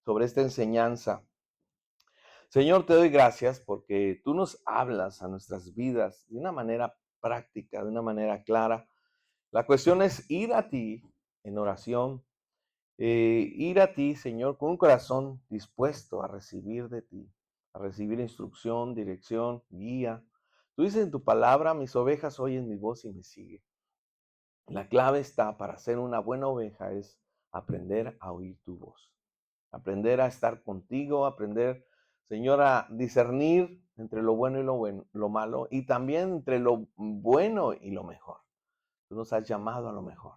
sobre esta enseñanza. Señor, te doy gracias porque tú nos hablas a nuestras vidas de una manera práctica, de una manera clara. La cuestión es ir a ti en oración, ir a ti, Señor, con un corazón dispuesto a recibir de ti, a recibir instrucción, dirección, guía. Tú dices en tu palabra, mis ovejas oyen mi voz y me siguen. La clave está para ser una buena oveja es aprender a oír tu voz, aprender a estar contigo, aprender, Señor, a discernir entre lo bueno y lo malo, y también entre lo bueno y lo mejor. Tú nos has llamado a lo mejor.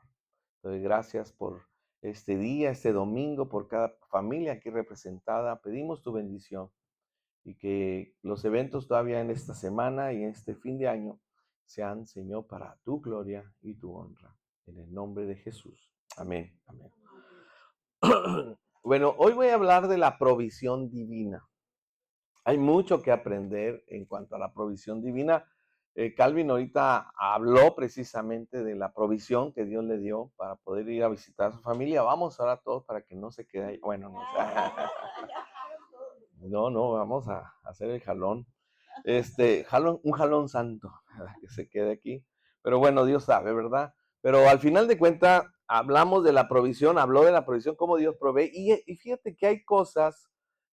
Te doy gracias por este día, este domingo, por cada familia aquí representada. Pedimos tu bendición y que los eventos todavía en esta semana y en este fin de año sean, Señor, para tu gloria y tu honra. En el nombre de Jesús. Amén. Amén. Bueno, hoy voy a hablar de la provisión divina. Hay mucho que aprender en cuanto a la provisión divina. Calvin ahorita habló precisamente de la provisión que Dios le dio para poder ir a visitar a su familia. Vamos ahora todos para que no se quede ahí. Bueno, no, no, vamos a hacer el jalón. Un jalón santo, para que se quede aquí. Pero bueno, Dios sabe, ¿verdad? Pero al final de cuentas, hablamos de la provisión, habló de la provisión, cómo Dios provee. Y fíjate que hay cosas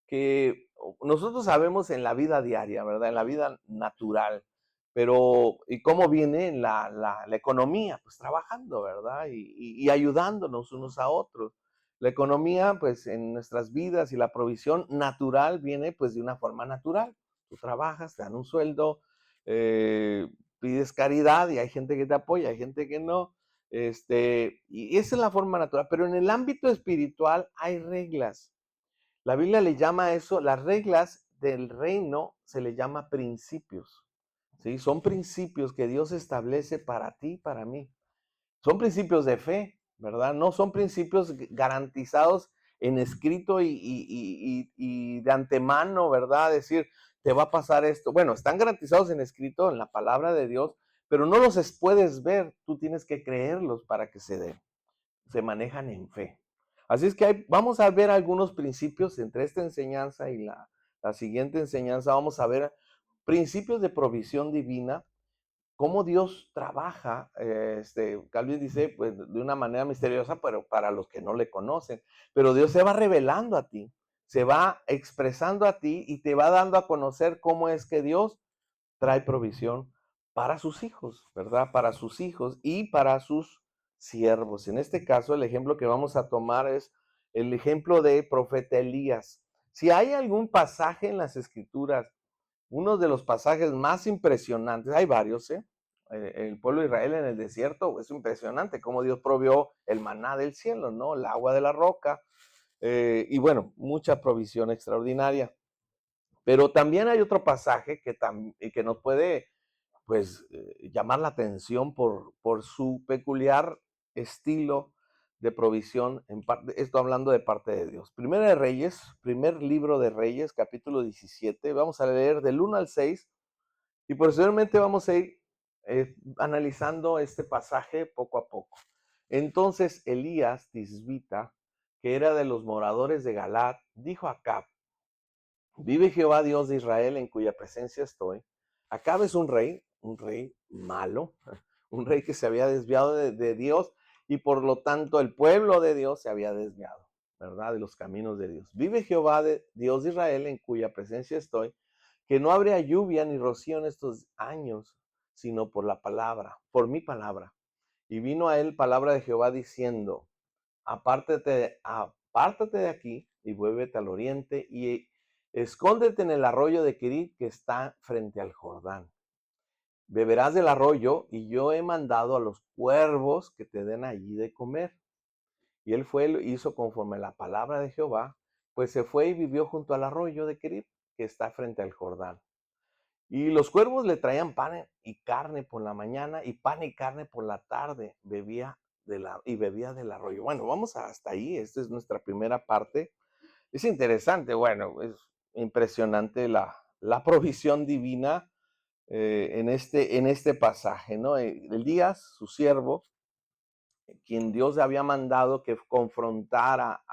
que nosotros sabemos en la vida diaria, ¿verdad? En la vida natural. Pero, ¿y cómo viene en la economía? Pues trabajando, ¿verdad? Y ayudándonos unos a otros. La economía, pues en nuestras vidas y la provisión natural viene pues de una forma natural. Tú trabajas, te dan un sueldo, pides caridad y hay gente que te apoya, hay gente que no. Y esa es la forma natural. Pero en el ámbito espiritual hay reglas. La Biblia le llama a eso, las reglas del reino se le llama principios. ¿Sí? Son principios que Dios establece para ti y para mí. Son principios de fe, ¿verdad? No son principios garantizados en escrito y de antemano, ¿verdad? Decir, te va a pasar esto. Bueno, están garantizados en escrito, en la palabra de Dios, pero no los puedes ver. Tú tienes que creerlos para que se den. Se manejan en fe. Así es que vamos a ver algunos principios entre esta enseñanza y la siguiente enseñanza. Vamos a ver principios de provisión divina, cómo Dios trabaja, Calvin dice, pues de una manera misteriosa, pero para los que no le conocen. Pero Dios se va revelando a ti, se va expresando a ti y te va dando a conocer cómo es que Dios trae provisión para sus hijos, ¿verdad? Para sus hijos y para sus siervos. En este caso, el ejemplo que vamos a tomar es el ejemplo de profeta Elías. Si hay algún pasaje en las Escrituras, uno de los pasajes más impresionantes, hay varios, ¿eh? El pueblo de Israel en el desierto es impresionante cómo Dios provió el maná del cielo, ¿no? El agua de la roca, y bueno, mucha provisión extraordinaria. Pero también hay otro pasaje que nos puede, pues, llamar la atención por su peculiar estilo de provisión, esto hablando de parte de Dios. Primera de Reyes, primer libro de Reyes, capítulo 17, vamos a leer del 1 al 6 y posteriormente vamos a ir analizando este pasaje poco a poco. Entonces Elías Tisbita, que era de los moradores de Galat, dijo a Acab, vive Jehová Dios de Israel en cuya presencia estoy. Acab es un rey malo, un rey que se había desviado de Dios y por lo tanto el pueblo de Dios se había desviado, ¿verdad? De los caminos de Dios. Vive Jehová Dios de Israel en cuya presencia estoy, que no habría lluvia ni rocío en estos años, sino por la palabra, por mi palabra. Y vino a él palabra de Jehová diciendo, apártate de aquí y vuélvete al oriente y escóndete en el arroyo de Querit que está frente al Jordán. Beberás del arroyo y yo he mandado a los cuervos que te den allí de comer. Y él fue y hizo conforme a la palabra de Jehová, pues se fue y vivió junto al arroyo de Querit que está frente al Jordán. Y los cuervos le traían pan y carne por la mañana y pan y carne por la tarde, bebía del arroyo. Bueno, vamos hasta ahí, esta es nuestra primera parte. Es interesante, bueno, es impresionante la provisión divina en este pasaje, ¿no? Elías, su siervo, quien Dios había mandado que confrontara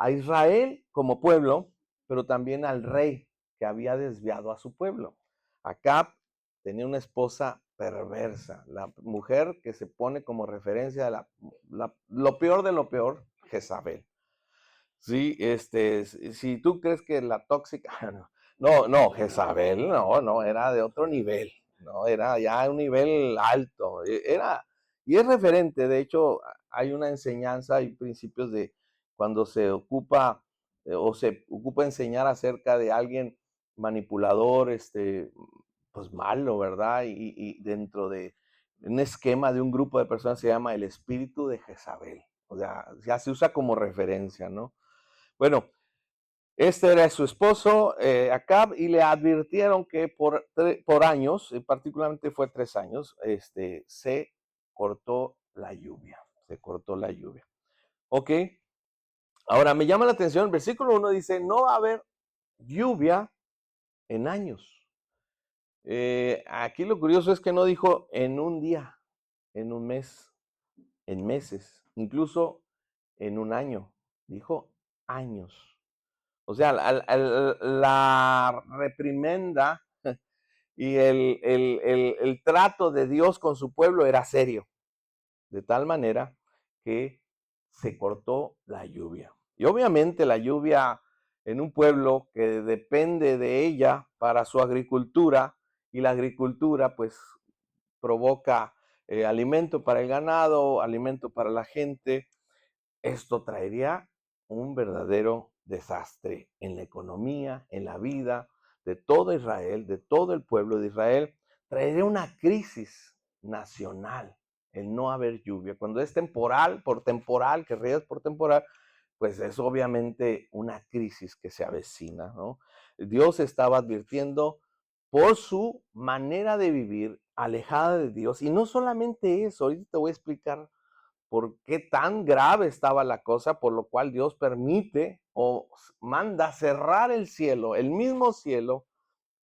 a Israel como pueblo, pero también al rey que había desviado a su pueblo. Acab tenía una esposa perversa, la mujer que se pone como referencia a lo peor de lo peor, Jezabel. Sí, si tú crees que la tóxica, no, Jezabel, no, era de otro nivel, no, era ya un nivel alto, y es referente, de hecho, hay una enseñanza y principios de cuando se ocupa o se ocupa enseñar acerca de alguien manipulador, pues malo, ¿verdad? Y dentro de un esquema de un grupo de personas se llama el espíritu de Jezabel, o sea, ya se usa como referencia, ¿no? Bueno, este era su esposo, Acab, y le advirtieron que por años, particularmente fue 3 años, se cortó la lluvia. Se cortó la lluvia. Ok, ahora me llama la atención, el versículo 1 dice, no va a haber lluvia en años. Aquí lo curioso es que no dijo en un día, en un mes, en meses, incluso en un año. Dijo años. O sea, la reprimenda y el trato de Dios con su pueblo era serio, de tal manera que se cortó la lluvia. Y obviamente la lluvia en un pueblo que depende de ella para su agricultura, y la agricultura pues provoca alimento para el ganado, alimento para la gente, esto traería un verdadero desastre en la economía, en la vida de todo Israel, de todo el pueblo de Israel. Traería una crisis nacional el no haber lluvia. Cuando es temporal, por temporal, que ríes por temporal, pues es obviamente una crisis que se avecina, ¿no? Dios estaba advirtiendo por su manera de vivir alejada de Dios. Y no solamente eso, ahorita te voy a explicar por qué tan grave estaba la cosa, por lo cual Dios permite o manda cerrar el cielo, el mismo cielo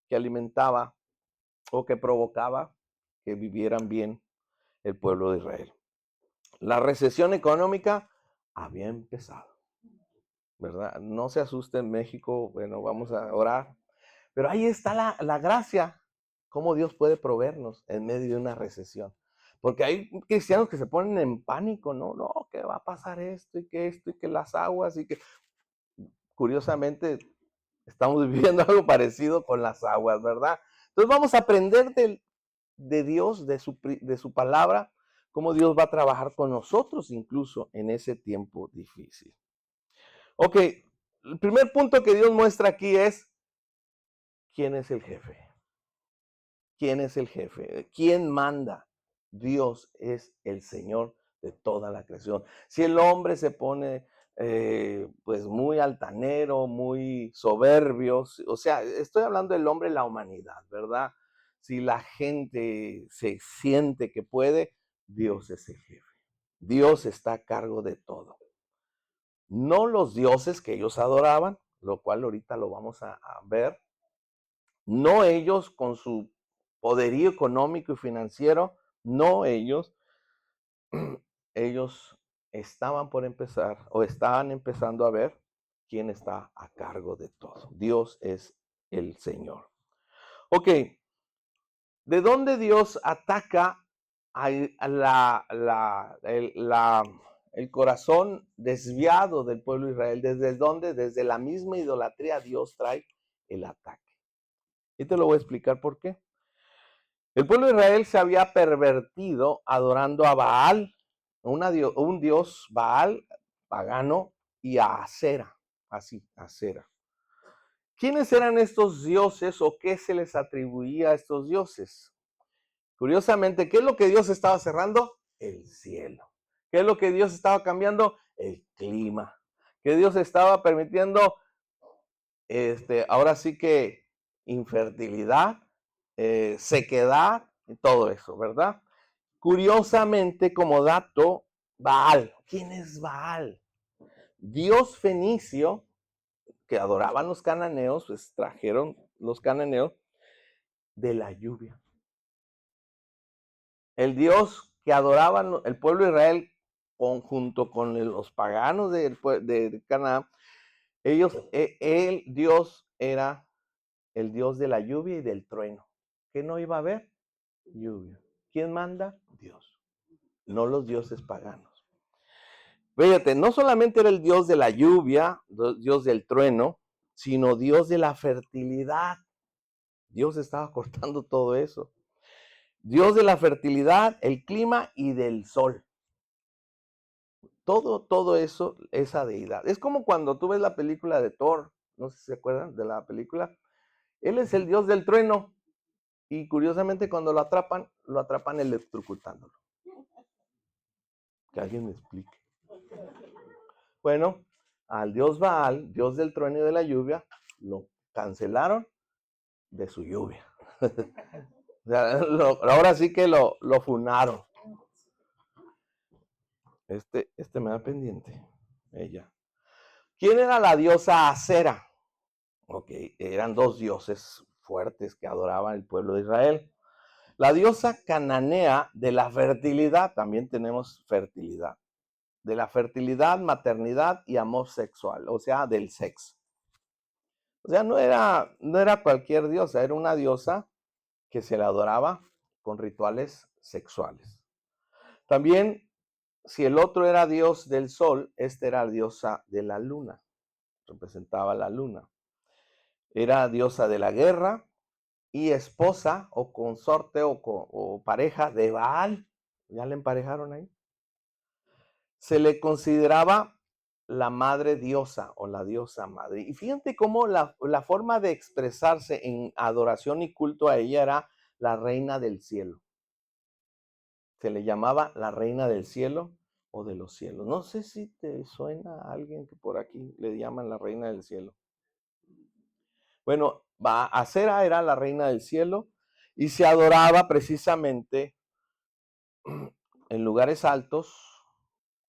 que alimentaba o que provocaba que vivieran bien el pueblo de Israel. La recesión económica había empezado, ¿verdad? No se asusten México, bueno, vamos a orar, pero ahí está la gracia, cómo Dios puede proveernos en medio de una recesión. Porque hay cristianos que se ponen en pánico, no, que va a pasar esto, y que las aguas, y que curiosamente estamos viviendo algo parecido con las aguas, ¿verdad? Entonces vamos a aprender de Dios, de su palabra, cómo Dios va a trabajar con nosotros incluso en ese tiempo difícil. Ok, el primer punto que Dios muestra aquí es, ¿quién es el jefe? ¿Quién es el jefe? ¿Quién manda? Dios es el Señor de toda la creación. Si el hombre se pone pues muy altanero, muy soberbio, o sea, estoy hablando del hombre y la humanidad, ¿verdad? Si la gente se siente que puede, Dios es el jefe. Dios está a cargo de todo. No los dioses que ellos adoraban, lo cual ahorita lo vamos a ver, no ellos con su poderío económico y financiero, no ellos, ellos estaban por empezar o estaban empezando a ver quién está a cargo de todo. Dios es el Señor. Ok, ¿de dónde Dios ataca el corazón desviado del pueblo de Israel? ¿Desde dónde? Desde la misma idolatría Dios trae el ataque. Y te lo voy a explicar por qué. El pueblo de Israel se había pervertido adorando a Baal, un dios Baal pagano, y a Acera, así, Acera. ¿Quiénes eran estos dioses o qué se les atribuía a estos dioses? Curiosamente, ¿qué es lo que Dios estaba cerrando? El cielo. ¿Qué es lo que Dios estaba cambiando? El clima. ¿Qué Dios estaba permitiendo? Ahora sí que infertilidad, sequedad, y todo eso, ¿verdad? Curiosamente, como dato, Baal. ¿Quién es Baal? Dios fenicio que adoraban los cananeos, pues trajeron los cananeos de la lluvia. El Dios que adoraban el pueblo de Israel junto con los paganos de Canaán Dios era el Dios de la lluvia y del trueno. ¿Qué no iba a haber? Lluvia. ¿Quién manda? Dios, no los dioses paganos. Fíjate, no solamente era el Dios de la lluvia, Dios del trueno, sino Dios de la fertilidad. Dios estaba cortando todo eso. Dios de la fertilidad, el clima y del sol. Todo eso, esa deidad. Es como cuando tú ves la película de Thor, no sé si se acuerdan de la película. Él es el Dios del trueno y curiosamente cuando lo atrapan electrocutándolo. Que alguien me explique. Bueno, al Dios Baal, Dios del trueno y de la lluvia, lo cancelaron de su lluvia. O sea, ahora sí que lo funaron. Este me da pendiente. Ella. ¿Quién era la diosa Acera? Ok, eran dos dioses fuertes que adoraban el pueblo de Israel. La diosa cananea de la fertilidad, también tenemos fertilidad, de la fertilidad, maternidad y amor sexual, o sea, del sexo. O sea, no era cualquier diosa, era una diosa que se la adoraba con rituales sexuales. También, si el otro era dios del sol, esta era diosa de la luna, representaba la luna. Era diosa de la guerra y esposa o consorte o pareja de Baal. ¿Ya le emparejaron ahí? Se le consideraba la madre diosa o la diosa madre. Y fíjate cómo la forma de expresarse en adoración y culto a ella era la reina del cielo. Se le llamaba la reina del cielo o de los cielos. No sé si te suena a alguien que por aquí le llaman la reina del cielo. Bueno, Acera era la reina del cielo y se adoraba precisamente en lugares altos,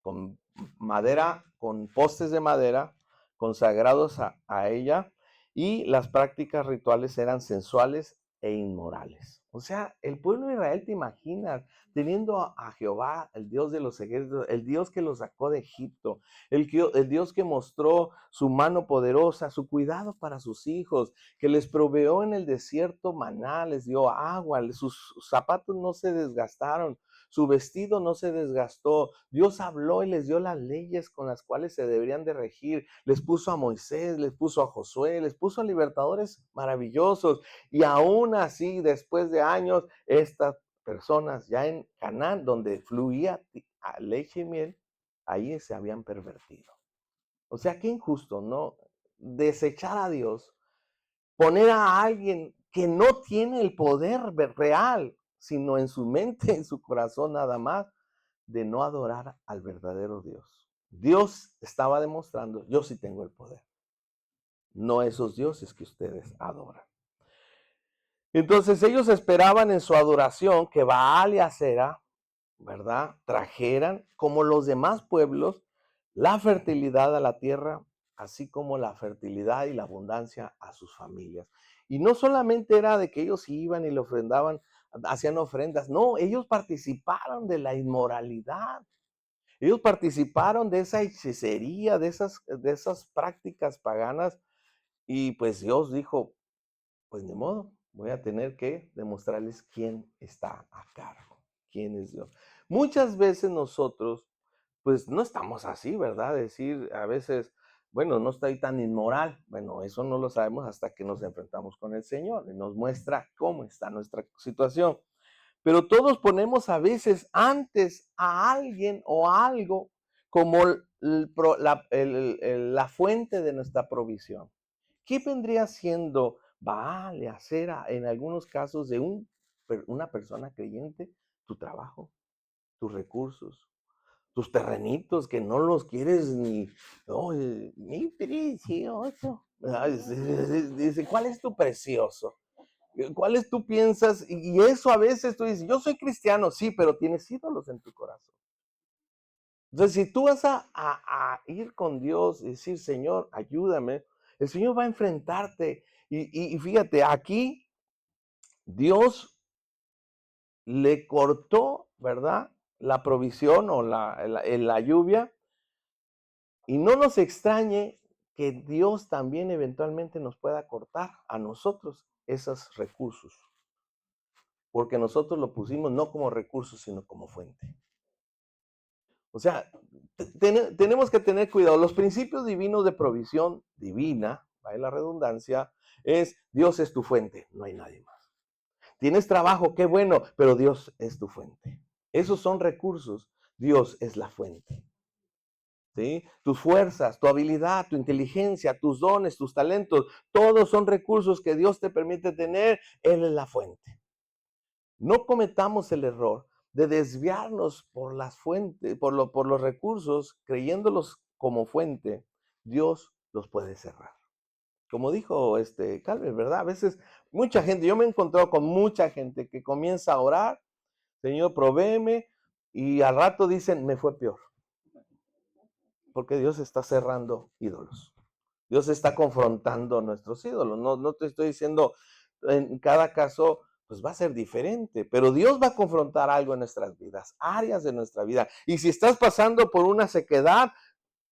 con madera, con postes de madera consagrados a ella, y las prácticas rituales eran sensuales e inmorales. O sea, el pueblo de Israel, te imaginas, teniendo a Jehová, el Dios de los ejércitos, el Dios que los sacó de Egipto, el Dios que mostró su mano poderosa, su cuidado para sus hijos, que les proveó en el desierto maná, les dio agua, sus zapatos no se desgastaron, su vestido no se desgastó. Dios habló y les dio las leyes con las cuales se deberían de regir. Les puso a Moisés, les puso a Josué, les puso a libertadores maravillosos. Y aún así, después de años, estas personas ya en Canaán, donde fluía leche y miel, ahí se habían pervertido. O sea, qué injusto, ¿no? Desechar a Dios, poner a alguien que no tiene el poder real, sino en su mente, en su corazón nada más, de no adorar al verdadero Dios. Dios estaba demostrando, yo sí tengo el poder, no esos dioses que ustedes adoran. Entonces ellos esperaban en su adoración que Baal y Acera, ¿verdad?, trajeran, como los demás pueblos, la fertilidad a la tierra, así como la fertilidad y la abundancia a sus familias. Y no solamente era de que ellos iban y le ofrendaban, hacían ofrendas, no, ellos participaron de la inmoralidad. Ellos participaron de esa hechicería, de esas prácticas paganas, y pues Dios dijo, pues ni modo, voy a tener que demostrarles quién está a cargo, quién es Dios. Muchas veces nosotros, pues no estamos así, ¿verdad? Decir a veces, bueno, no estoy tan inmoral. Bueno, eso no lo sabemos hasta que nos enfrentamos con el Señor y nos muestra cómo está nuestra situación. Pero todos ponemos a veces antes a alguien o a algo como la fuente de nuestra provisión. ¿Qué vendría siendo Baal, Acera, en algunos casos de una persona creyente? Tu trabajo, tus recursos, tus terrenitos que no los quieres ni, oh, mi precioso. Dice, ¿cuál es tu precioso? ¿Cuáles tú piensas? Y eso a veces tú dices, yo soy cristiano, sí, pero tienes ídolos en tu corazón. Entonces, si tú vas a ir con Dios y decir, Señor, ayúdame, el Señor va a enfrentarte. Y fíjate, aquí Dios le cortó, ¿verdad?, la provisión o la lluvia. Y no nos extrañe que Dios también eventualmente nos pueda cortar a nosotros esos recursos, porque nosotros lo pusimos no como recursos, sino como fuente. O sea, tenemos que tener cuidado. Los principios divinos de provisión divina, vaya la redundancia, es Dios es tu fuente, no hay nadie más. Tienes trabajo, qué bueno, pero Dios es tu fuente. Esos son recursos, Dios es la fuente. ¿Sí? Tus fuerzas, tu habilidad, tu inteligencia, tus dones, tus talentos, todos son recursos que Dios te permite tener, Él es la fuente. No cometamos el error de desviarnos por las fuentes, por los recursos, creyéndolos como fuente. Dios los puede cerrar. Como dijo Calvin, ¿verdad? A veces mucha gente, yo me he encontrado con mucha gente que comienza a orar, Señor, provéeme, y al rato dicen, me fue peor. Porque Dios está cerrando ídolos. Dios está confrontando nuestros ídolos. No te estoy diciendo, en cada caso, pues va a ser diferente, pero Dios va a confrontar algo en nuestras vidas, áreas de nuestra vida. Y si estás pasando por una sequedad,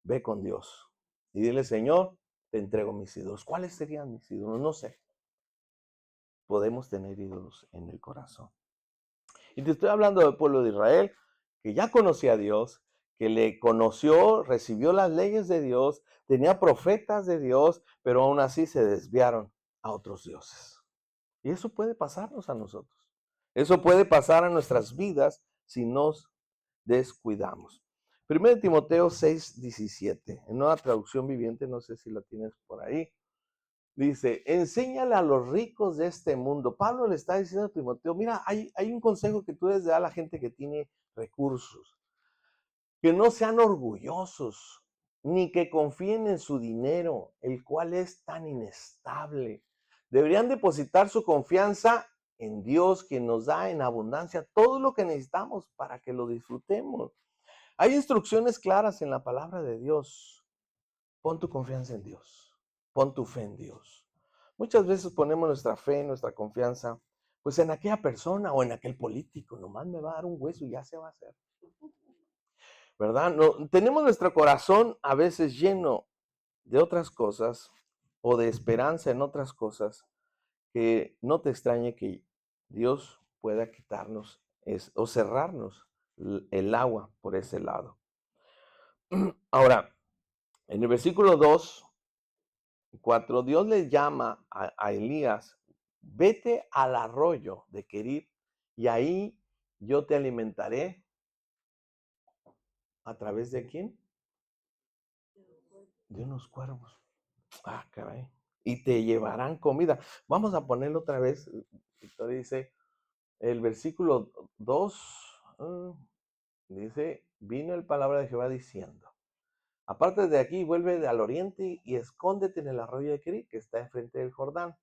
ve con Dios y dile, Señor, te entrego mis ídolos. ¿Cuáles serían mis ídolos? No sé. Podemos tener ídolos en el corazón. Y te estoy hablando del pueblo de Israel, que ya conocía a Dios, que le conoció, recibió las leyes de Dios, tenía profetas de Dios, pero aún así se desviaron a otros dioses. Y eso puede pasarnos a nosotros. Eso puede pasar a nuestras vidas si nos descuidamos. 1 Timoteo 6:17, en Nueva Traducción Viviente, no sé si la tienes por ahí. Dice, enséñale a los ricos de este mundo. Pablo le está diciendo a Timoteo, mira, hay un consejo que tú debes dar a la gente que tiene recursos. Que no sean orgullosos, ni que confíen en su dinero, el cual es tan inestable. Deberían depositar su confianza en Dios, quien nos da en abundancia todo lo que necesitamos para que lo disfrutemos. Hay instrucciones claras en la palabra de Dios. Pon tu confianza en Dios. Pon tu fe en Dios. Muchas veces ponemos nuestra fe, nuestra confianza, pues en aquella persona o en aquel político. Nomás me va a dar un hueso y ya se va a hacer. ¿Verdad? No, tenemos nuestro corazón a veces lleno de otras cosas o de esperanza en otras cosas que no te extrañe que Dios pueda quitarnos o cerrarnos el agua por ese lado. Ahora, en el versículo 2:4, Dios le llama a Elías, vete al arroyo de Querit y ahí yo te alimentaré. ¿A través de quién? De unos cuervos. Ah, caray. Y te llevarán comida. Vamos a ponerlo otra vez. Victoria dice, el versículo 2, dice, vino el palabra de Jehová diciendo, aparte de aquí, vuelve al oriente y escóndete en el arroyo de Querit, que está enfrente del Jordán.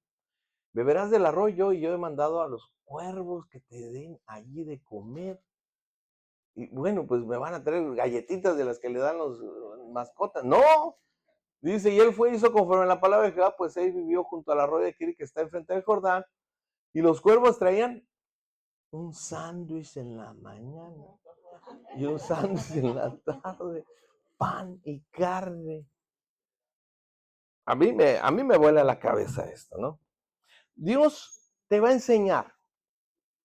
Beberás del arroyo y yo he mandado a los cuervos que te den allí de comer. Y bueno, pues me van a traer galletitas de las que le dan los mascotas. No, dice, y él fue y hizo conforme a la palabra de Jehová, pues él vivió junto al arroyo de Querit que está enfrente del Jordán, y los cuervos traían un sándwich en la mañana y un sándwich en la tarde, pan y carne. A mí me vuela la cabeza esto, ¿no? Dios te va a enseñar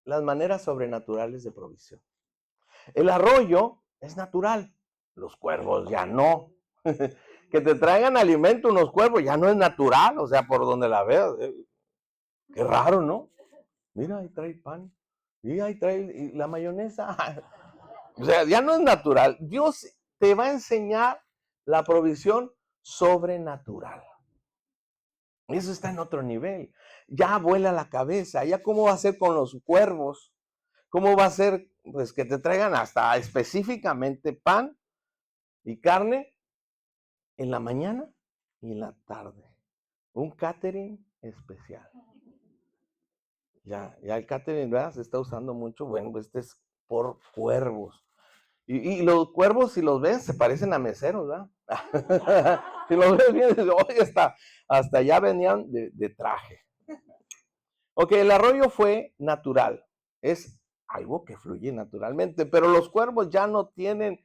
las maneras sobrenaturales de provisión. El arroyo es natural, los cuervos ya no. Que te traigan alimento unos cuervos ya no es natural, o sea, por donde la veas. Qué raro, ¿no? Mira, ahí trae pan. Y ahí trae la mayonesa. O sea, ya no es natural. Dios te va a enseñar la provisión sobrenatural. Eso está en otro nivel. Ya vuela la cabeza. Ya cómo va a ser con los cuervos. ¿Cómo va a ser? Pues que te traigan hasta específicamente pan y carne en la mañana y en la tarde. Un catering especial. Ya el catering, ¿verdad? Se está usando mucho. Bueno, pues este es por cuervos. Y los cuervos, si los ves, se parecen a meseros, ¿verdad? Si los ves bien, oye, hasta ya venían de traje. Ok, el arroyo fue natural. Es algo que fluye naturalmente, pero los cuervos ya no tienen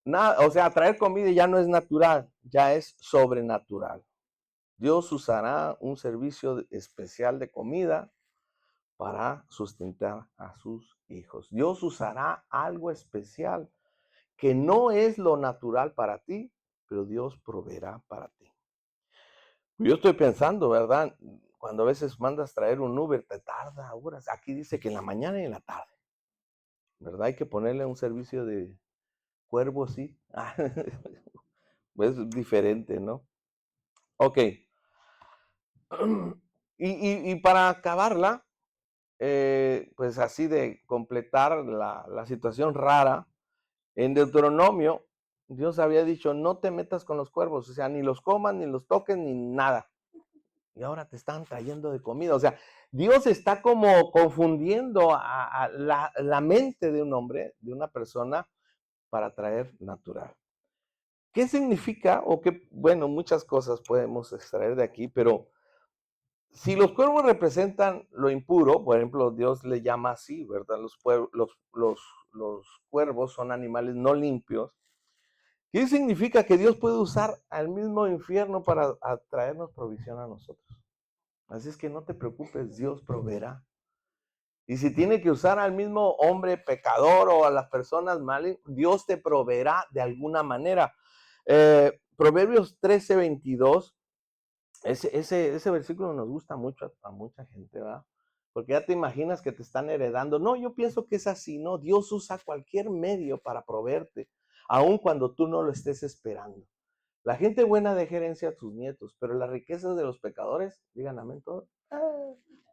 Nada, o sea, traer comida ya no es natural, ya es sobrenatural. Dios usará un servicio especial de comida para sustentar a sus hijos. Dios usará algo especial que no es lo natural para ti, pero Dios proveerá para ti. Yo estoy pensando, ¿verdad? Cuando a veces mandas traer un Uber, te tarda horas. Aquí dice que en la mañana y en la tarde, ¿verdad? Hay que ponerle un servicio de cuervo, sí. Es diferente, ¿no? Ok. Y para acabarla, pues así de completar la situación rara, en Deuteronomio, Dios había dicho, no te metas con los cuervos, o sea, ni los comas, ni los toques, ni nada. Y ahora te están trayendo de comida. O sea, Dios está como confundiendo a la mente de un hombre, de una persona, para traer natural. ¿Qué significa? O qué, bueno, muchas cosas podemos extraer de aquí, pero si los cuervos representan lo impuro, por ejemplo, Dios le llama así, ¿verdad? Los cuervos son animales no limpios. ¿Qué significa? Que Dios puede usar al mismo infierno para traernos provisión a nosotros. Así es que no te preocupes, Dios proveerá. Y si tiene que usar al mismo hombre pecador o a las personas malas, Dios te proveerá de alguna manera. Proverbios 13:22, ese versículo nos gusta mucho a mucha gente, ¿verdad? Porque ya te imaginas que te están heredando. No, yo pienso que es así, ¿no? Dios usa cualquier medio para proveerte, aun cuando tú no lo estés esperando. La gente buena deja herencia a tus nietos, pero las riquezas de los pecadores, digan amén todos,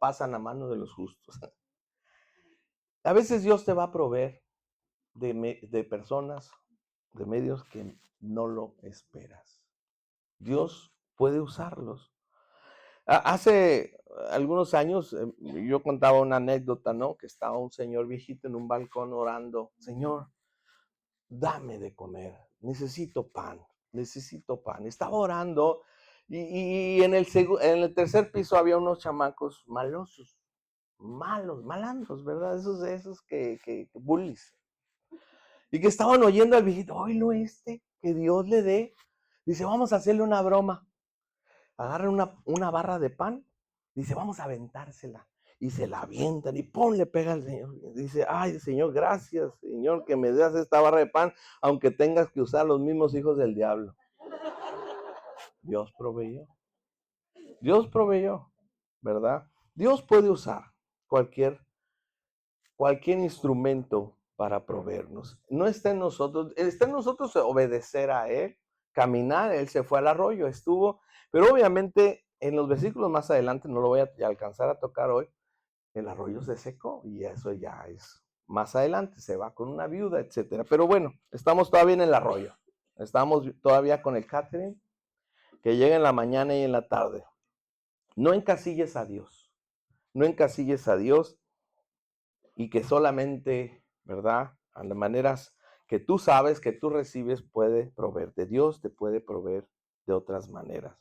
pasan a mano de los justos. A veces Dios te va a proveer de personas, de medios que no lo esperas. Dios puede usarlos. Hace algunos años yo contaba una anécdota, ¿no? Que estaba un señor viejito en un balcón orando, Señor, dame de comer, necesito pan, necesito pan. Estaba orando y en el tercer piso había unos chamacos malosos, malandros, ¿verdad? Esos que bullies. Y que estaban oyendo al viejito, oílo que Dios le dé. Dice, vamos a hacerle una broma. Agarra una barra de pan, dice, vamos a aventársela. Y se la avientan y ¡pum! Le pega al Señor. Dice, ay, Señor, gracias, Señor, que me das esta barra de pan, aunque tengas que usar los mismos hijos del diablo. Dios proveyó. Dios proveyó, ¿verdad? Dios puede usar cualquier instrumento para proveernos. No está en nosotros obedecer a Él, caminar. Él se fue al arroyo, estuvo, pero obviamente en los versículos más adelante, no lo voy a alcanzar a tocar hoy, el arroyo se secó y eso ya es más adelante, se va con una viuda, etcétera. Pero bueno, estamos todavía en el arroyo, estamos todavía con el catering que llega en la mañana y en la tarde. No encasilles a Dios, no encasilles a Dios y que solamente, ¿verdad? A las maneras que tú sabes, que tú recibes, puede proveerte. Dios te puede proveer de otras maneras.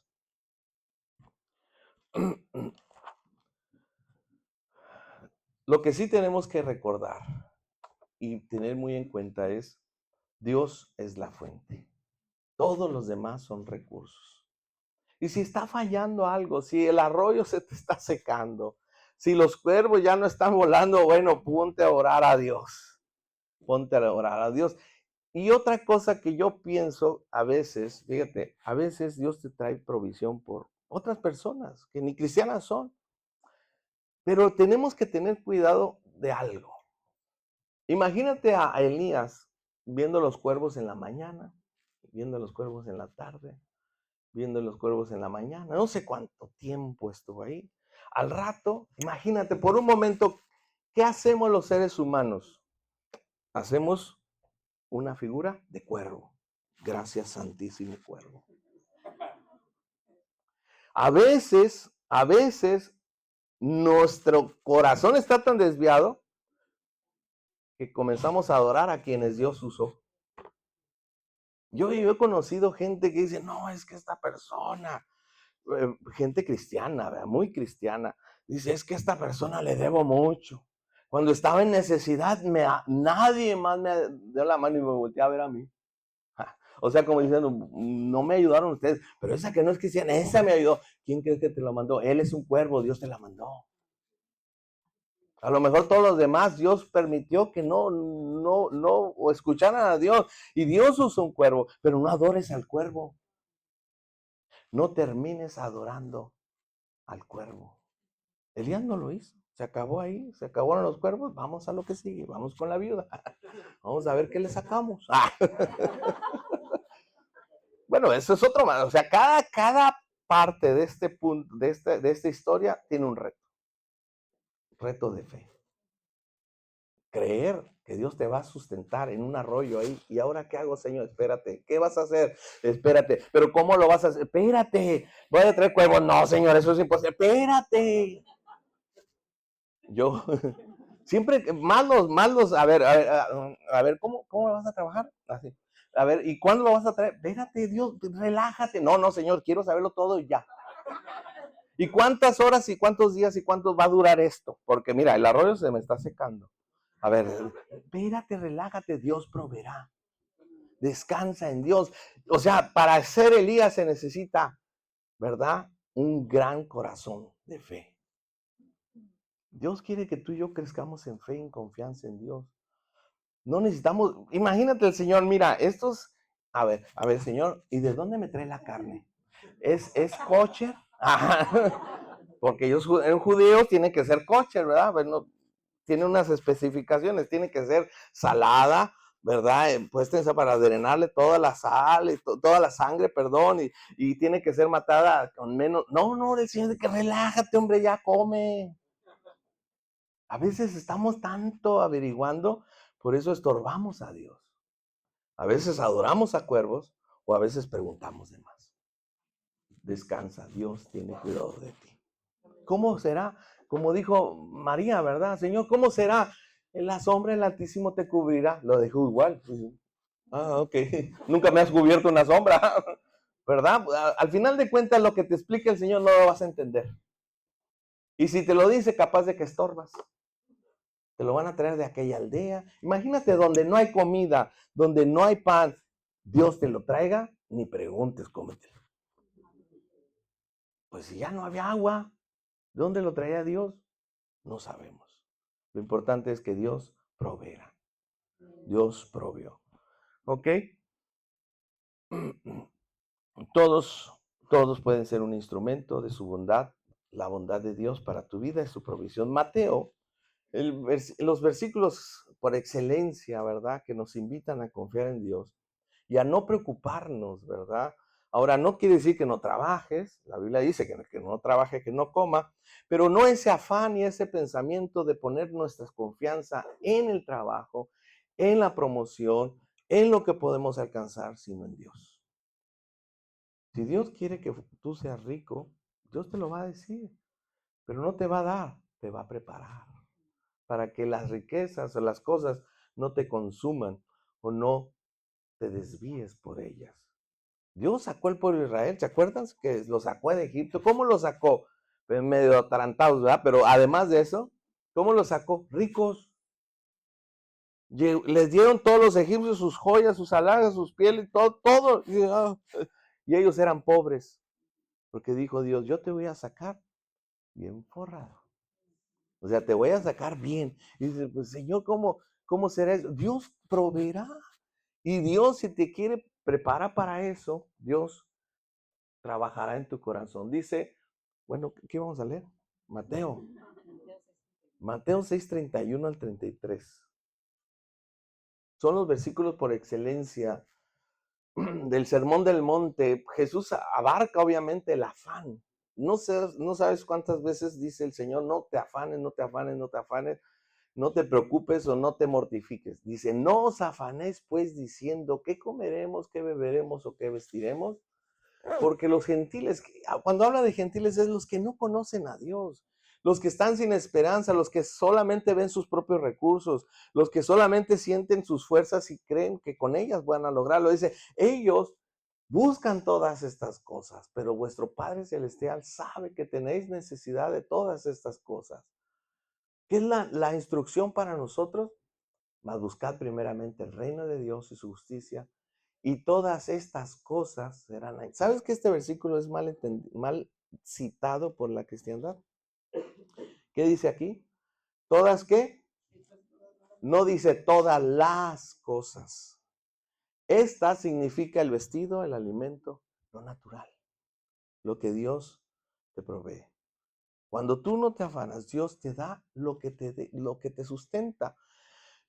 Lo que sí tenemos que recordar y tener muy en cuenta es, Dios es la fuente. Todos los demás son recursos. Y si está fallando algo, si el arroyo se te está secando, si los cuervos ya no están volando, bueno, ponte a orar a Dios. Ponte a orar a Dios. Y otra cosa que yo pienso a veces, fíjate, a veces Dios te trae provisión por otras personas que ni cristianas son, pero tenemos que tener cuidado de algo. Imagínate a Elías viendo los cuervos en la mañana, viendo los cuervos en la tarde, viendo los cuervos en la mañana, no sé cuánto tiempo estuvo ahí. Al rato, imagínate, por un momento, ¿qué hacemos los seres humanos? Hacemos una figura de cuervo. Gracias, Santísimo Cuervo. A veces, nuestro corazón está tan desviado que comenzamos a adorar a quienes Dios usó. Yo he conocido gente que dice, no, es que esta persona, gente cristiana, ¿verdad? Muy cristiana, dice, es que a esta persona le debo mucho. Cuando estaba en necesidad, nadie más me dio la mano y me volteó a ver a mí. O sea, como diciendo, no me ayudaron ustedes, pero esa que no es cristiana, esa me ayudó. ¿Quién crees que te lo mandó? Él es un cuervo, Dios te la mandó. A lo mejor todos los demás, Dios permitió que no escucharan a Dios. Y Dios usó un cuervo, pero no adores al cuervo. No termines adorando al cuervo. Elías no lo hizo. Se acabó ahí, se acabaron los cuervos. Vamos a lo que sigue, vamos con la viuda. Vamos a ver qué le sacamos. Bueno, eso es otro más. O sea, cada parte de este punto, de esta historia, tiene un reto de fe. Creer que Dios te va a sustentar en un arroyo ahí. ¿Y ahora qué hago, Señor? Espérate. ¿Qué vas a hacer? Espérate. ¿Pero cómo lo vas a hacer? Espérate. ¿Voy a traer cuervos? No, Señor, eso es imposible. Espérate. Yo siempre, a ver, ¿cómo lo vas a trabajar? Así. A ver, ¿y cuándo lo vas a traer? Espérate, Dios, relájate. No, Señor, quiero saberlo todo y ya. ¿Y cuántas horas y cuántos días y cuánto va a durar esto? Porque mira, el arroyo se me está secando. A ver, espérate, relájate, Dios proveerá. Descansa en Dios. O sea, para ser Elías se necesita, ¿verdad? Un gran corazón de fe. Dios quiere que tú y yo crezcamos en fe y en confianza en Dios. No necesitamos, imagínate el Señor, mira, a ver, Señor, ¿y de dónde me trae la carne? ¿Es kosher? Porque ellos, en judíos, tiene que ser kosher, ¿verdad? Bueno, tiene unas especificaciones, tiene que ser salada, ¿verdad? Puesta para drenarle toda la sal, toda la sangre, perdón, y tiene que ser matada con menos. No, el Señor dice que relájate, hombre, ya come. A veces estamos tanto averiguando, por eso estorbamos a Dios. A veces adoramos a cuervos o a veces preguntamos de más. Descansa, Dios tiene cuidado de ti. ¿Cómo será? Como dijo María, ¿verdad? Señor, ¿cómo será? En la sombra el Altísimo te cubrirá. Lo dejó igual. Ok. Nunca me has cubierto una sombra, ¿verdad? Al final de cuentas, lo que te explica el Señor no lo vas a entender. Y si te lo dice, capaz de que estorbas. Te lo van a traer de aquella aldea. Imagínate donde no hay comida, donde no hay pan, Dios te lo traiga, ni preguntes, cómetelo. Pues si ya no había agua, ¿de dónde lo traía Dios? No sabemos. Lo importante es que Dios proveerá. Dios proveó. ¿Ok? Todos pueden ser un instrumento de su bondad, la bondad de Dios para tu vida y su provisión. Mateo, los versículos por excelencia, ¿verdad? Que nos invitan a confiar en Dios y a no preocuparnos, ¿verdad? Ahora, no quiere decir que no trabajes, la Biblia dice que no trabaje, que no coma, pero no ese afán y ese pensamiento de poner nuestra confianza en el trabajo, en la promoción, en lo que podemos alcanzar, sino en Dios. Si Dios quiere que tú seas rico, Dios te lo va a decir, pero no te va a dar, te va a preparar para que las riquezas o las cosas no te consuman o no te desvíes por ellas. Dios sacó al pueblo de Israel, ¿se acuerdan que lo sacó de Egipto? ¿Cómo lo sacó? Pues medio atarantados, ¿verdad? Pero además de eso, ¿cómo lo sacó? Ricos. Les dieron todos los egipcios sus joyas, sus alhajas, sus pieles, todo. Y ellos eran pobres. Porque dijo Dios, yo te voy a sacar bien forrado. O sea, te voy a sacar bien. Y dice, pues Señor, ¿cómo será eso? Dios proveerá. Y Dios, si te quiere preparar para eso, Dios trabajará en tu corazón. Dice, bueno, ¿qué vamos a leer? Mateo. Mateo 6:31 al 33. Son los versículos por excelencia del Sermón del Monte. Jesús abarca obviamente el afán. No sabes cuántas veces dice el Señor, no te afanes, no te afanes, no te afanes, no te preocupes o no te mortifiques. Dice, no os afanéis pues diciendo, ¿qué comeremos, qué beberemos o qué vestiremos? Porque los gentiles, cuando habla de gentiles es los que no conocen a Dios, los que están sin esperanza, los que solamente ven sus propios recursos, los que solamente sienten sus fuerzas y creen que con ellas van a lograrlo. Dice, ellos buscan todas estas cosas, pero vuestro Padre Celestial sabe que tenéis necesidad de todas estas cosas. ¿Qué es la instrucción para nosotros? Mas buscad primeramente el reino de Dios y su justicia, y todas estas cosas serán. ¿Sabes que este versículo es mal citado por la cristiandad? ¿Qué dice aquí? ¿Todas qué? No dice todas las cosas. Esta significa el vestido, el alimento, lo natural, lo que Dios te provee. Cuando tú no te afanas, Dios te da lo que te sustenta.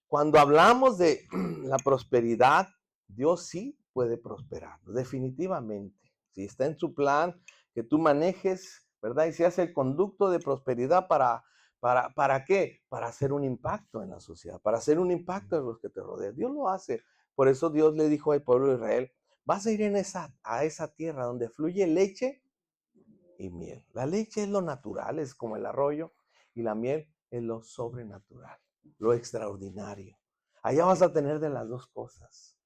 Cuando hablamos de la prosperidad, Dios sí puede prosperar, definitivamente. Si está en su plan, que tú manejes, ¿verdad? Y se hace el conducto de prosperidad ¿para qué? Para hacer un impacto en la sociedad, para hacer un impacto en los que te rodean. Dios lo hace. Por eso Dios le dijo al pueblo de Israel, vas a ir a esa tierra donde fluye leche y miel. La leche es lo natural, es como el arroyo, y la miel es lo sobrenatural, lo extraordinario. Allá vas a tener de las dos cosas,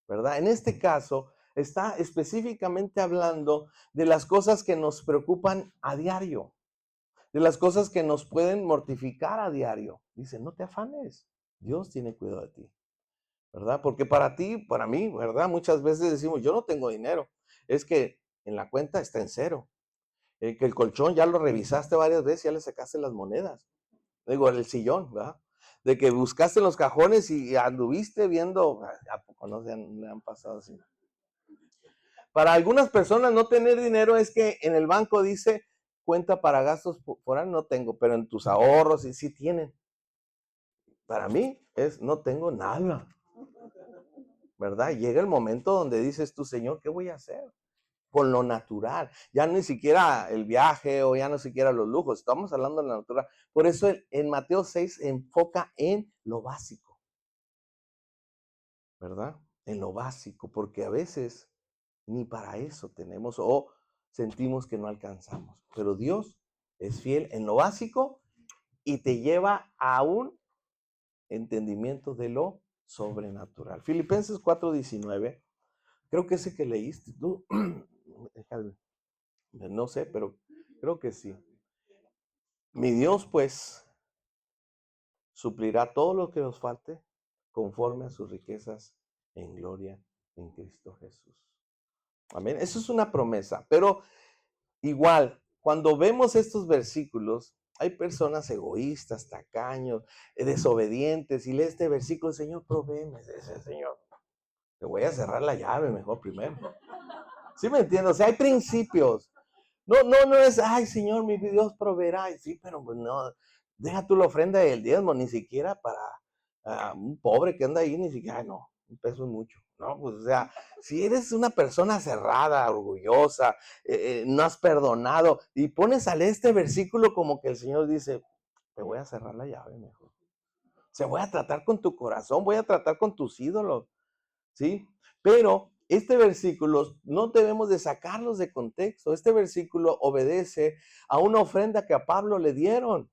¿verdad? En este caso, está específicamente hablando de las cosas que nos preocupan a diario, de las cosas que nos pueden mortificar a diario. Dice, no te afanes, Dios tiene cuidado de ti, ¿verdad? Porque para ti, para mí, ¿verdad? Muchas veces decimos, yo no tengo dinero, es que en la cuenta está en cero. Que el colchón ya lo revisaste varias veces, ya le sacaste las monedas. Digo, el sillón, ¿verdad? De que buscaste en los cajones y anduviste viendo, ¿a poco no le han pasado así? Para algunas personas no tener dinero es que en el banco dice cuenta para gastos foráneos, no tengo, pero en tus ahorros sí tienen. Para mí es no tengo nada, ¿verdad? Llega el momento donde dices tú, Señor, ¿qué voy a hacer? Con lo natural, ya ni siquiera el viaje o ya no siquiera los lujos, estamos hablando de la natural. Por eso en Mateo 6 se enfoca en lo básico, ¿verdad? En lo básico, porque a veces ni para eso tenemos o sentimos que no alcanzamos. Pero Dios es fiel en lo básico y te lleva a un entendimiento de lo sobrenatural. Filipenses 4:19, creo que ese que leíste tú, no sé, pero creo que sí. Mi Dios, pues, suplirá todo lo que nos falte conforme a sus riquezas en gloria en Cristo Jesús. Amén. Eso es una promesa. Pero igual, cuando vemos estos versículos, hay personas egoístas, tacaños, desobedientes, y lee este versículo, Señor, provéeme, dice Señor. Te voy a cerrar la llave mejor primero. ¿Sí me entiendes? O sea, hay principios. No es, ay, Señor, mi Dios proveerá. Sí, pero pues no, deja tú la ofrenda y el diezmo, ni siquiera para un pobre que anda ahí, ni siquiera, ay, no, un peso es mucho. No, pues, o sea, si eres una persona cerrada, orgullosa, no has perdonado, y pones a leer este versículo como que el Señor dice, te voy a cerrar la llave mejor. Se voy a tratar con tu corazón, voy a tratar con tus ídolos, ¿sí? Pero este versículo no debemos de sacarlos de contexto. Este versículo obedece a una ofrenda que a Pablo le dieron.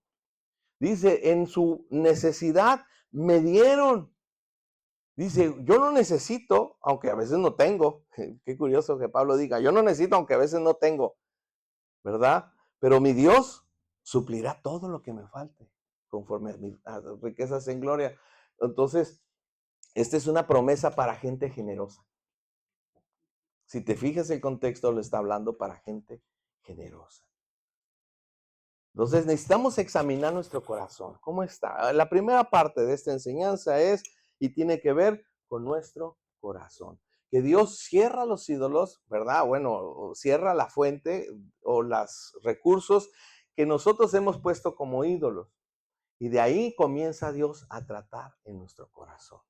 Dice, en su necesidad me dieron. Dice, yo no necesito, aunque a veces no tengo. Qué curioso que Pablo diga, yo no necesito, aunque a veces no tengo, ¿verdad? Pero mi Dios suplirá todo lo que me falte, conforme a mis riquezas en gloria. Entonces, esta es una promesa para gente generosa. Si te fijas el contexto, lo está hablando para gente generosa. Entonces necesitamos examinar nuestro corazón. ¿Cómo está? La primera parte de esta enseñanza es y tiene que ver con nuestro corazón. Que Dios cierra los ídolos, ¿verdad? Bueno, cierra la fuente o los recursos que nosotros hemos puesto como ídolos. Y de ahí comienza Dios a tratar en nuestro corazón.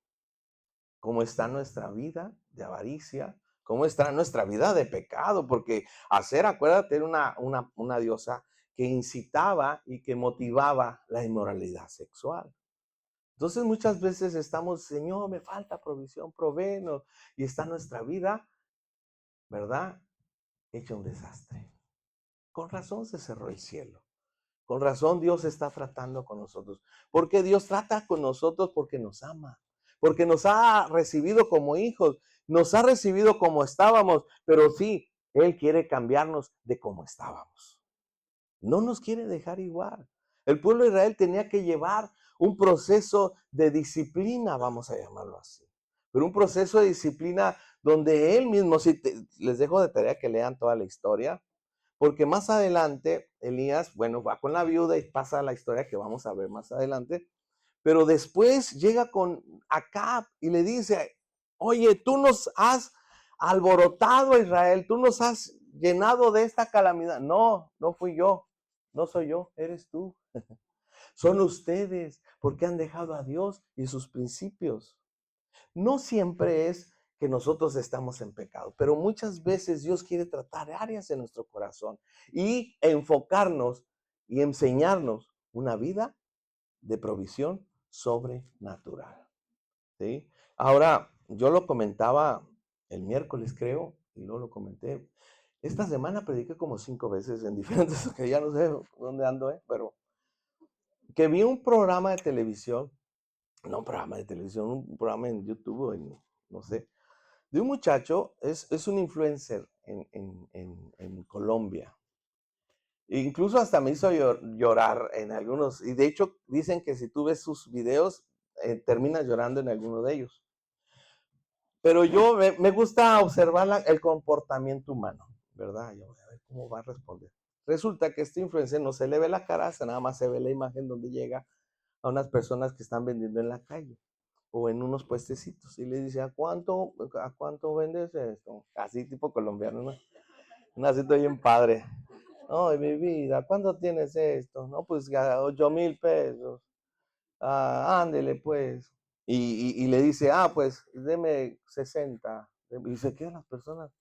¿Cómo está nuestra vida de avaricia? ¿Cómo está nuestra vida de pecado? Porque acuérdate, era una diosa que incitaba y que motivaba la inmoralidad sexual. Entonces muchas veces estamos, Señor, me falta provisión, provéenos, y está nuestra vida, ¿verdad? Hecha un desastre. Con razón se cerró el cielo. Con razón Dios está tratando con nosotros. Porque Dios trata con nosotros porque nos ama. Porque nos ha recibido como hijos. Nos ha recibido como estábamos. Pero sí, Él quiere cambiarnos de como estábamos. No nos quiere dejar igual. El pueblo de Israel tenía que llevar un proceso de disciplina, vamos a llamarlo así. Pero un proceso de disciplina donde él mismo, les dejo de tarea que lean toda la historia, porque más adelante Elías, bueno, va con la viuda y pasa la historia que vamos a ver más adelante, pero después llega con Acab y le dice, oye, tú nos has alborotado a Israel, tú nos has llenado de esta calamidad. No, no fui yo, no soy yo, eres tú. Son ustedes, porque han dejado a Dios y sus principios. No siempre es que nosotros estamos en pecado, pero muchas veces Dios quiere tratar áreas de nuestro corazón y enfocarnos y enseñarnos una vida de provisión sobrenatural. ¿Sí? Ahora, yo lo comentaba el miércoles, creo, y luego lo comenté. Esta semana prediqué como 5 veces en diferentes, que ya no sé dónde ando, pero que vi un programa de televisión, no un programa de televisión, un programa en YouTube o en, no sé, de un muchacho, es un influencer en Colombia. Incluso hasta me hizo llorar en algunos, y de hecho dicen que si tú ves sus videos, terminas llorando en alguno de ellos. Pero yo me gusta observar el comportamiento humano, ¿verdad? Yo voy a ver cómo va a responder. Resulta que este influencer no se le ve la cara, nada más se ve la imagen donde llega a unas personas que están vendiendo en la calle o en unos puestecitos y le dice, ¿a cuánto vendes esto? Así tipo colombiano, ¿no? Un acento bien padre. Ay, mi vida, ¿cuánto tienes esto? No, pues 8,000 pesos. Ándele, pues. Y le dice, pues, deme 60. Y se quedan las personas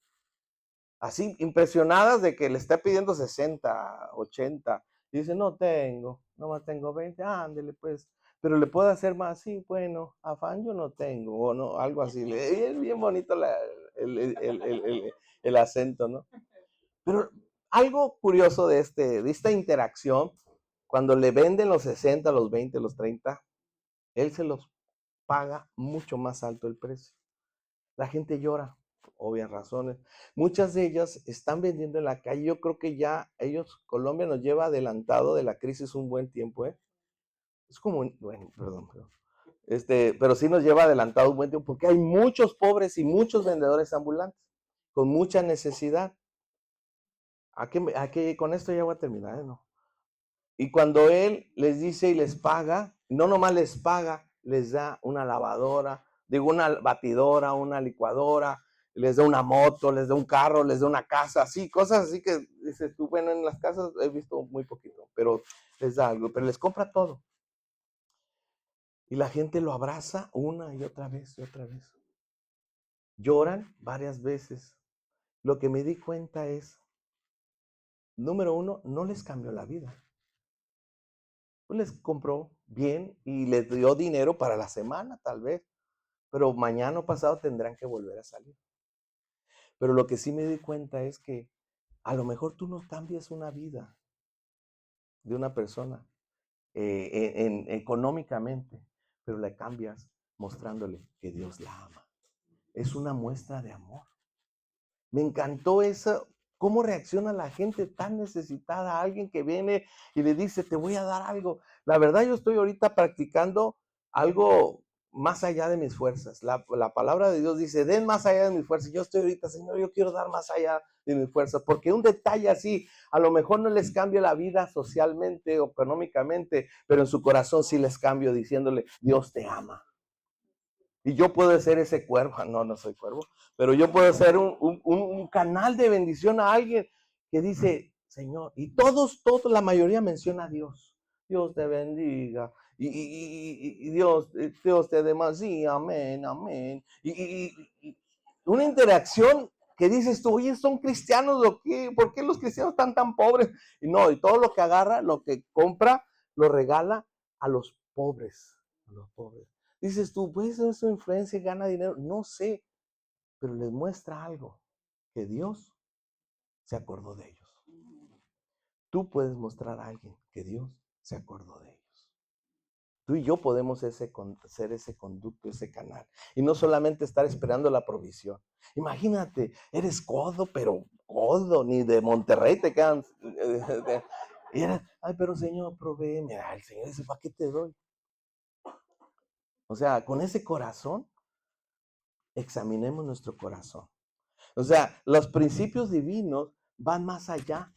así impresionadas de que le está pidiendo 60, 80. Y dice, no tengo, nomás tengo 20. Ándele, pues. Pero le puedo hacer más, sí, bueno, afán yo no tengo, o no, algo así. Es bien bonito el acento, ¿no? Pero algo curioso de esta interacción, cuando le venden los 60, los 20, los 30, él se los paga mucho más alto el precio. La gente llora, por obvias razones. Muchas de ellas están vendiendo en la calle. Yo creo que ya Colombia nos lleva adelantado de la crisis un buen tiempo, ¿eh? Es como, bueno, perdón. Pero sí nos lleva adelantado un buen tiempo porque hay muchos pobres y muchos vendedores ambulantes con mucha necesidad. Con esto ya voy a terminar, ¿no? Y cuando él les dice y les paga, no nomás les paga, les da una lavadora, digo, una batidora, una licuadora, les da una moto, les da un carro, les da una casa, así, cosas así que dices tú, bueno, en las casas he visto muy poquito, pero les da algo, pero les compra todo. Y la gente lo abraza una y otra vez y otra vez. Lloran varias veces. Lo que me di cuenta es, número uno, no les cambió la vida. Pues les compró bien y les dio dinero para la semana, tal vez, pero mañana o pasado tendrán que volver a salir. Pero lo que sí me di cuenta es que a lo mejor tú no cambias una vida de una persona económicamente, pero la cambias mostrándole que Dios la ama. Es una muestra de amor. Me encantó eso, cómo reacciona la gente tan necesitada a alguien que viene y le dice, te voy a dar algo. La verdad, yo estoy ahorita practicando algo más allá de mis fuerzas. La palabra de Dios dice, den más allá de mis fuerzas. Yo estoy ahorita, Señor, yo quiero dar más allá de mis fuerzas, porque un detalle así, a lo mejor no les cambia la vida socialmente o económicamente, pero en su corazón sí les cambio diciéndole, Dios te ama. Y yo puedo ser ese cuervo, no soy cuervo, pero yo puedo ser un canal de bendición a alguien que dice, Señor, y todos, la mayoría menciona a Dios. Dios te bendiga. Y Dios te dé más. Sí, amén, amén. Y una interacción que dices tú, oye, ¿son cristianos o qué? ¿Por qué los cristianos están tan pobres? Y no, y todo lo que agarra, lo que compra, lo regala a los pobres. A los pobres. Dices tú, pues su influencia gana dinero. No sé, pero les muestra algo, que Dios se acordó de ellos. Tú puedes mostrar a alguien que Dios se acordó de ellos. Tú y yo podemos ser ese conducto, ese canal. Y no solamente estar esperando la provisión. Imagínate, eres codo, pero codo, ni de Monterrey te quedan. Ay, pero Señor, provee. Mira, el Señor dice, ¿para qué te doy? O sea, con ese corazón, examinemos nuestro corazón. O sea, los principios divinos van más allá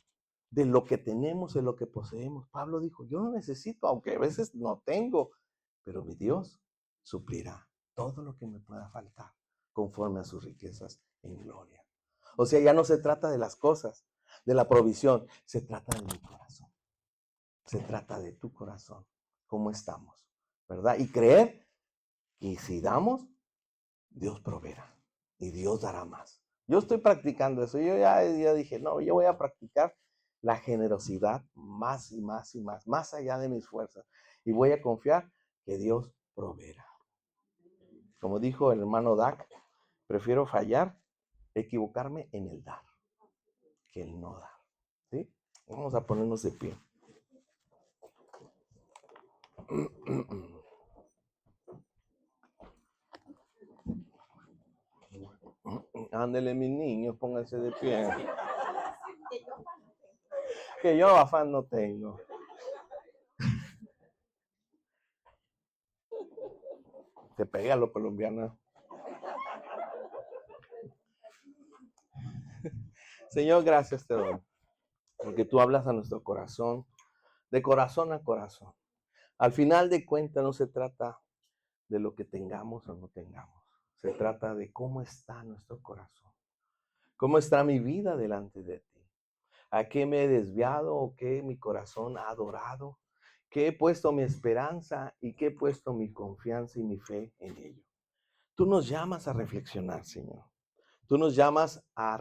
de lo que tenemos, de lo que poseemos. Pablo dijo, yo no necesito, aunque a veces no tengo, pero mi Dios suplirá todo lo que me pueda faltar conforme a sus riquezas en gloria. O sea, ya no se trata de las cosas, de la provisión, se trata de mi corazón. Se trata de tu corazón, cómo estamos, ¿verdad? Y creer que si damos, Dios proveerá y Dios dará más. Yo estoy practicando eso. Yo ya dije, no, yo voy a practicar la generosidad más y más y más allá de mis fuerzas. Y voy a confiar que Dios proveerá. Como dijo el hermano Dak, prefiero fallar, equivocarme en el dar, que el no dar. ¿Sí? Vamos a ponernos de pie. Ándele, mis niños, pónganse de pie. Que yo afán no tengo. Se pega a los colombianos. Señor, gracias te doy, porque tú hablas a nuestro corazón, de corazón a corazón. Al final de cuentas no se trata de lo que tengamos o no tengamos. Se trata de cómo está nuestro corazón. ¿Cómo está mi vida delante de ti? ¿A qué me he desviado o qué mi corazón ha adorado? ¿Qué he puesto mi esperanza y qué he puesto mi confianza y mi fe en ello? Tú nos llamas a reflexionar, Señor. Tú nos llamas a